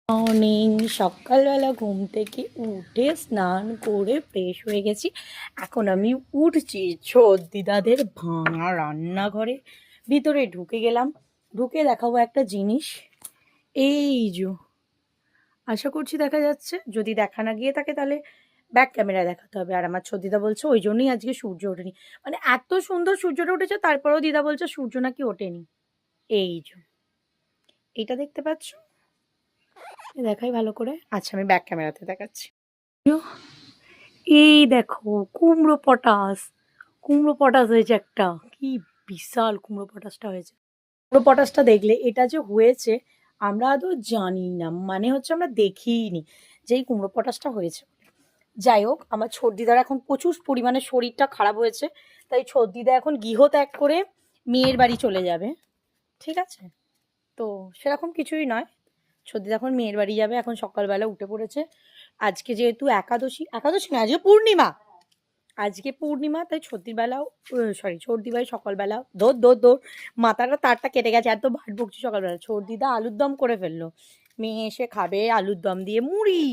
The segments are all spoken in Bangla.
মর্নিং। সকালবেলা ঘুম থেকে উঠে স্নান করে ফ্রেশ হয়ে গেছি। এখন আমি উঠছি দিদাদের ভাঙা রান্নাঘরে, ভিতরে ঢুকে গেলাম। ঢুকে দেখাবো একটা জিনিস। এই যে, আশা করছি দেখা যাচ্ছে। যদি দেখা না গিয়ে থাকে তাহলে ব্যাক ক্যামেরায় দেখাতে হবে। আর আমার দিদা বলছে ওই জন্যই আজকে সূর্য ওঠেনি। মানে এত সুন্দর সূর্যটা উঠেছে, তারপরেও দিদা বলছে সূর্য নাকি ওঠেনি। এই যে, এইটা দেখতে পাচ্ছ? দেখাই ভালো করে। আচ্ছা, আমি ব্যাক ক্যামেরাতে দেখাচ্ছি। এই দেখো কুমড়ো পটাশ। কুমড়ো পটাশ হয়েছে একটা, কি বিশাল কুমড়ো পটাশটা হয়েছে। কুমড়ো পটাশটা দেখলে এটা যে হয়েছে আমরা আদৌ জানি না, মানে হচ্ছে আমরা দেখিনি যে এই কুমড়ো পটাশটা হয়েছে। যাই হোক, আমার দিদার এখন প্রচুর পরিমাণে শরীরটা খারাপ হয়েছে, তাই দিদা এখন গৃহত্যাগ করে মেয়ের বাড়ি চলে যাবে। ঠিক আছে, তো সেরকম কিছুই নয়। দিদা এখন মেয়ের বাড়ি যাবে। এখন সকালবেলা উঠে পড়েছে। আজকে যেহেতু একাদশী, একাদশী না, আজকে পূর্ণিমা। আজকে পূর্ণিমা, তাই সর্দিবেলাও সর্দিভাই সকালবেলা দৌড় মাথাটা তারটা কেটে গেছে, এত ভাট বকছি সকালবেলা। দিদা আলুর দম করে ফেললো। মেয়ে এসে খাবে আলুর দম দিয়ে মুড়ি।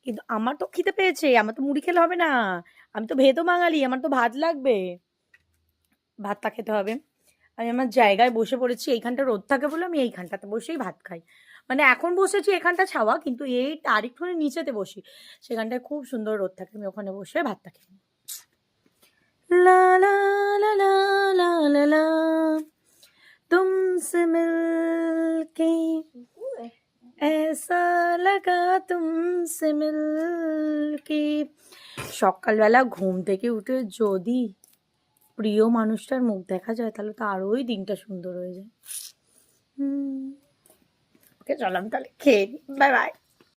কিন্তু আমার তো খিদে পেয়েছে, আমার তো মুড়ি খেলে হবে না। আমি তো ভেতো বাঙালি, আমার তো ভাত লাগবে, ভাতটা খেতে হবে। আমি আমার জায়গায় বসে পড়েছি। এইখানটা রোদ থাকে বলে আমি এইখানটাতে বসেই ভাত খাই। মানে এখন বসেছি এখানটা ছাওয়া, কিন্তু এই আরেকটুখানি নিচেতে বসি, সেখানটায় খুব সুন্দর রোদ থাকে। আমি ওখানে বসে ভাতটা খাই। লা লা লা লা লা লা লা, तुमसे मिलके ऐसा लगा तुमसे मिलके। সকালবেলা ঘুম থেকে উঠে যদি প্রিয় মানুষটার মুখ দেখা যায় তাহলে তো আরোই দিনটা সুন্দর হয়ে যায়। ওকে, চল আমি তাহলে খেয়ে নিই। Bye bye.